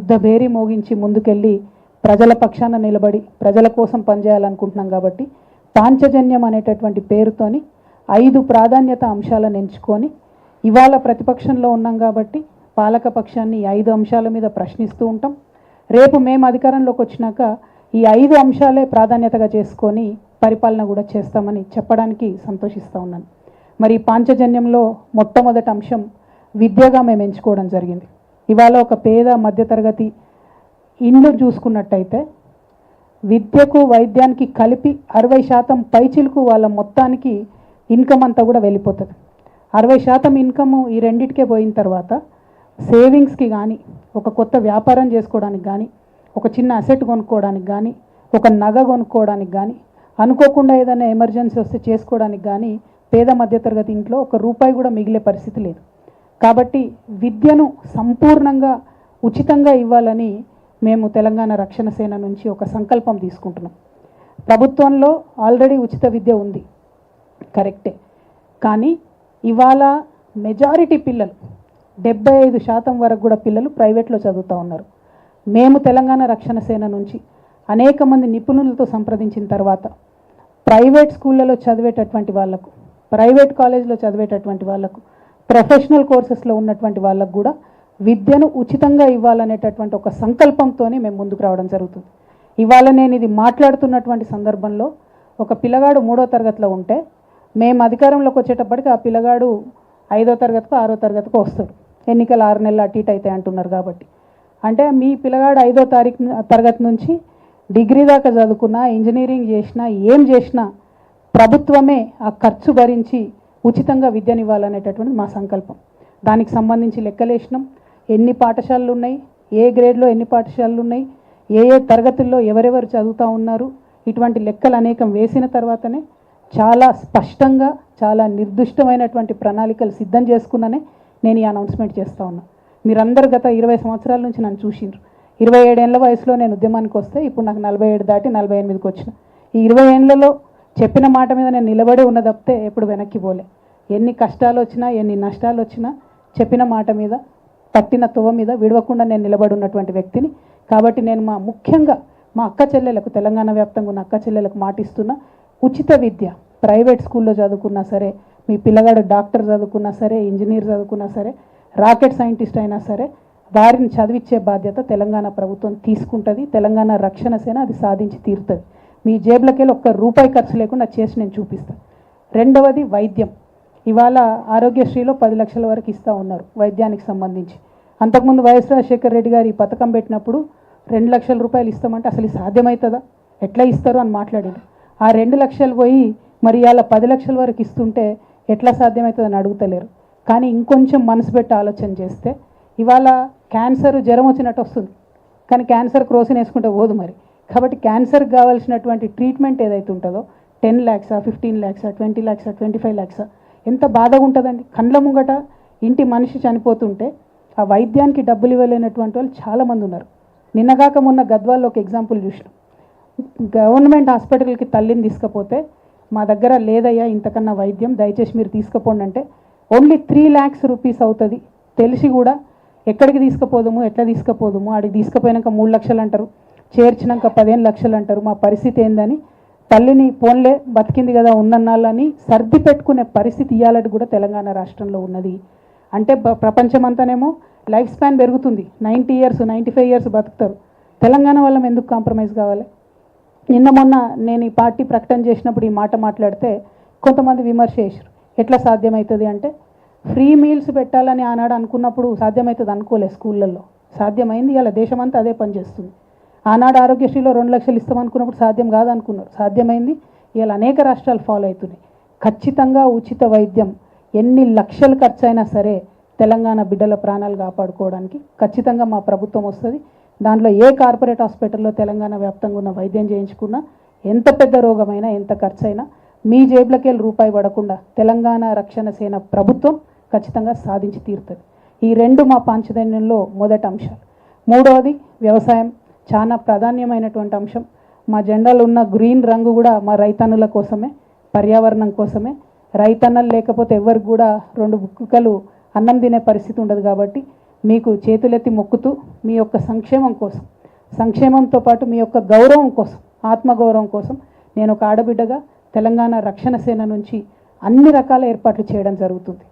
యుద్ధ భేరి మోగించి ముందుకెళ్ళి ప్రజల పక్షాన నిలబడి ప్రజల కోసం పనిచేయాలనుకుంటున్నాం కాబట్టి పాంచజన్యం అనేటటువంటి పేరుతోని 5 ప్రాధాన్యత అంశాలను ఎంచుకొని ఇవాళ ప్రతిపక్షంలో ఉన్నాం కాబట్టి పాలక పక్షాన్ని 5 అంశాల మీద ప్రశ్నిస్తూ ఉంటాం. రేపు మేము అధికారంలోకి వచ్చినాక ఈ 5 అంశాలే ప్రాధాన్యతగా చేసుకొని పరిపాలన కూడా చేస్తామని చెప్పడానికి సంతోషిస్తూ ఉన్నాను. మరి పాంచజన్యంలో మొట్టమొదటి అంశం విద్యగా మేము ఎంచుకోవడం జరిగింది. ఇవాళ ఒక పేద మధ్యతరగతి ఇండ్లు చూసుకున్నట్టయితే విద్యకు వైద్యానికి కలిపి 60% పైచిలకు వాళ్ళ మొత్తానికి ఇన్కమ్ అంతా కూడా వెళ్ళిపోతుంది. 60% ఇన్కమ్ ఈ రెండిటికే పోయిన తర్వాత సేవింగ్స్కి కానీ, ఒక కొత్త వ్యాపారం చేసుకోవడానికి కానీ, ఒక చిన్న అసెట్ కొనుక్కోవడానికి కానీ, ఒక నగ కొనుక్కోవడానికి కానీ, అనుకోకుండా ఏదైనా ఎమర్జెన్సీ వస్తే చేసుకోవడానికి కానీ పేద మధ్యతరగతి ఇంట్లో ఒక రూపాయి కూడా మిగిలే పరిస్థితి లేదు. కాబట్టి విద్యను సంపూర్ణంగా ఉచితంగా ఇవ్వాలని మేము తెలంగాణ రక్షణ సేన నుంచి ఒక సంకల్పం తీసుకుంటున్నాం. ప్రభుత్వంలో ఆల్రెడీ ఉచిత విద్య ఉంది, కరెక్టే. కానీ ఇవాళ మెజారిటీ పిల్లలు 75% వరకు కూడా పిల్లలు ప్రైవేట్లో చదువుతూ ఉన్నారు. మేము తెలంగాణ రక్షణ సేన నుంచి అనేక మంది నిపుణులతో సంప్రదించిన తర్వాత ప్రైవేట్ స్కూళ్ళలో చదివేటటువంటి వాళ్ళకు, ప్రైవేట్ కాలేజీలో చదివేటటువంటి వాళ్ళకు, ప్రొఫెషనల్ కోర్సెస్లో ఉన్నటువంటి వాళ్ళకు కూడా విద్యను ఉచితంగా ఇవ్వాలనేటటువంటి ఒక సంకల్పంతోనే మేము ముందుకు రావడం జరుగుతుంది. ఇవాళ నేను ఇది మాట్లాడుతున్నటువంటి సందర్భంలో ఒక పిల్లగాడు 3వ తరగతిలో ఉంటే మేము అధికారంలోకి వచ్చేటప్పటికి ఆ పిల్లగాడు 5వ తరగతికో 6వ తరగతికో వస్తాడు. ఎన్నికలు 6 నెలలు అటు ఇటు అవుతాయి అంటున్నారు కాబట్టి. అంటే మీ పిల్లగాడు 5వ తరగతి నుంచి డిగ్రీ దాకా చదువుకున్నా, ఇంజనీరింగ్ చేసినా, ఏం చేసినా ప్రభుత్వమే ఆ ఖర్చు భరించి ఉచితంగా విద్యనివ్వాలనేటటువంటి మా సంకల్పం. దానికి సంబంధించి లెక్కలేసినాం. ఎన్ని పాఠశాలలు ఉన్నాయి, ఏ గ్రేడ్లో ఎన్ని పాఠశాలలు ఉన్నాయి, ఏ ఏ తరగతుల్లో ఎవరెవరు చదువుతూ ఉన్నారు, ఇటువంటి లెక్కలు అనేకం వేసిన తర్వాతనే చాలా స్పష్టంగా చాలా నిర్దిష్టమైనటువంటి ప్రణాళికలు సిద్ధం చేసుకున్ననే నేను ఈ అనౌన్స్మెంట్ చేస్తూ ఉన్నా. మీరందరూ గత 20 సంవత్సరాల నుంచి నన్ను చూసిండ్రు. 27 ఏళ్ల వయసులో నేను ఉద్యమానికి వస్తే ఇప్పుడు నాకు 47 దాటి 48కి వచ్చిన. ఈ 20 ఏళ్లలో చెప్పిన మాట మీద నేను నిలబడి ఉన్న తప్పితే ఎప్పుడు వెనక్కి పోలే. ఎన్ని కష్టాలు వచ్చినా, ఎన్ని నష్టాలు వచ్చినా చెప్పిన మాట మీద, పట్టిన తువ మీద విడవకుండా నేను నిలబడి ఉన్నటువంటి వ్యక్తిని. కాబట్టి నేను ముఖ్యంగా మా అక్క చెల్లెలకు, తెలంగాణ వ్యాప్తంగా ఉన్న అక్క చెల్లెలకు మాటిస్తున్నా, ఉచిత విద్య ప్రైవేట్ స్కూల్లో చదువుకున్నా సరే, మీ పిల్లగాడు డాక్టర్ చదువుకున్నా సరే, ఇంజనీర్ చదువుకున్నా సరే, రాకెట్ సైంటిస్ట్ అయినా సరే, వారిని చదివించే బాధ్యత తెలంగాణ ప్రభుత్వం తీసుకుంటుంది. తెలంగాణ రక్షణ సేన అది సాధించి తీరుతుంది. మీ జేబులకెళ్ళి ఒక్క రూపాయి ఖర్చు లేకుండా చేసి నేను చూపిస్తాను. రెండవది వైద్యం. ఇవాళ ఆరోగ్యశ్రీలో 10 లక్షల వరకు ఇస్తూ ఉన్నారు వైద్యానికి సంబంధించి. అంతకుముందు వైఎస్ రాజశేఖర రెడ్డి గారు ఈ పథకం పెట్టినప్పుడు 2 లక్షల రూపాయలు ఇస్తామంటే అసలు సాధ్యమవుతుందా, ఎట్లా ఇస్తారు అని మాట్లాడారు. ఆ 2 లక్షలు పోయి మరి ఇవాళ 10 లక్షల వరకు ఇస్తుంటే ఎట్లా సాధ్యమవుతుందని అడుగుతలేరు. కానీ ఇంకొంచెం మనసు పెట్టి ఆలోచన చేస్తే ఇవాళ క్యాన్సర్ జ్వరం వచ్చినట్టు వస్తుంది, కానీ క్యాన్సర్ క్రోసిన్ వేసుకుంటే పోదు మరి. కాబట్టి క్యాన్సర్కి కావాల్సినటువంటి ట్రీట్మెంట్ ఏదైతే ఉంటుందో 10 లక్షా, 15 లక్షా, 20 లక్షా, 25 లక్షా, ఎంత బాధగా ఉంటుందండి. కండ్ల ముంగట ఇంటి మనిషి చనిపోతుంటే ఆ వైద్యానికి డబ్బులు ఇవ్వలేనటువంటి వాళ్ళు చాలామంది ఉన్నారు. నిన్నగాక మొన్న గద్వాల్లో ఒక ఎగ్జాంపుల్ చూసినాం. గవర్నమెంట్ హాస్పిటల్కి తల్లిని తీసుకపోతే మా దగ్గర లేదయ్యా ఇంతకన్నా వైద్యం, దయచేసి మీరు తీసుకుపోండి అంటే ఓన్లీ 3 lakhs రూపీస్ అవుతుంది. తెలిసి కూడా ఎక్కడికి తీసుకుపోదాము, ఎట్లా తీసుకుపోదాము, ఆడికి తీసుకుపోయినాక 3 లక్షలు అంటారు, చేర్చినాక 15 లక్షలు అంటారు, మా పరిస్థితి ఏందని తల్లిని పోన్లే బతికింది కదా ఉన్నన్నాళ్ళని సర్ది పెట్టుకునే పరిస్థితి ఇవ్వాలంటే కూడా తెలంగాణ రాష్ట్రంలో ఉన్నది. అంటే ప్రపంచమంతానేమో లైఫ్ స్పాన్ పెరుగుతుంది, 90 years 95 years బతుకుతారు. తెలంగాణ వాళ్ళం ఎందుకు కాంప్రమైజ్ కావాలి? నిన్న మొన్న నేను ఈ పార్టీ ప్రకటన చేసినప్పుడు ఈ మాట మాట్లాడితే కొంతమంది విమర్శ చేశారు. ఎట్లా సాధ్యమవుతుంది అంటే, ఫ్రీ మీల్స్ పెట్టాలని ఆనాడు అనుకున్నప్పుడు సాధ్యమవుతుంది అనుకోలే, స్కూళ్ళల్లో సాధ్యమైంది. ఇలా దేశమంతా అదే పనిచేస్తుంది. ఆనాడు ఆరోగ్యశ్రీలో 2 లక్షలు ఇస్తామనుకున్నప్పుడు సాధ్యం కాదనుకున్నారు, సాధ్యమైంది. ఇలా అనేక రాష్ట్రాలు ఫాలో అవుతున్నాయి. ఖచ్చితంగా ఉచిత వైద్యం ఎన్ని లక్షలు ఖర్చు అయినా సరే తెలంగాణ బిడ్డల ప్రాణాలు కాపాడుకోవడానికి ఖచ్చితంగా మా ప్రభుత్వం వస్తుంది. దాంట్లో ఏ కార్పొరేట్ హాస్పిటల్లో తెలంగాణ వ్యాప్తంగా ఉన్న వైద్యం చేయించుకున్నా, ఎంత పెద్ద రోగమైనా, ఎంత ఖర్చు అయినా మీ జేబులకెళ్ళి రూపాయి పడకుండా తెలంగాణ రక్షణ సేన ప్రభుత్వం ఖచ్చితంగా సాధించి తీరుతుంది. ఈ 2 మా పాంచజన్యంలో మొదటి అంశాలు. మూడవది వ్యవసాయం, చాలా ప్రాధాన్యమైనటువంటి అంశం. మా జెండాలో ఉన్న గ్రీన్ రంగు కూడా మా రైతన్నుల కోసమే, పర్యావరణం కోసమే. రైతన్నలు లేకపోతే ఎవరికి కూడా 2 బుక్కలు అన్నం తినే పరిస్థితి ఉండదు. కాబట్టి మీకు చేతులెత్తి మొక్కుతూ మీ యొక్క సంక్షేమం కోసం, సంక్షేమంతో పాటు మీ యొక్క గౌరవం కోసం, ఆత్మగౌరవం కోసం నేను ఒక ఆడబిడ్డగా తెలంగాణ రక్షణ సేన నుంచి అన్ని రకాల ఏర్పాట్లు చేయడం జరుగుతుంది.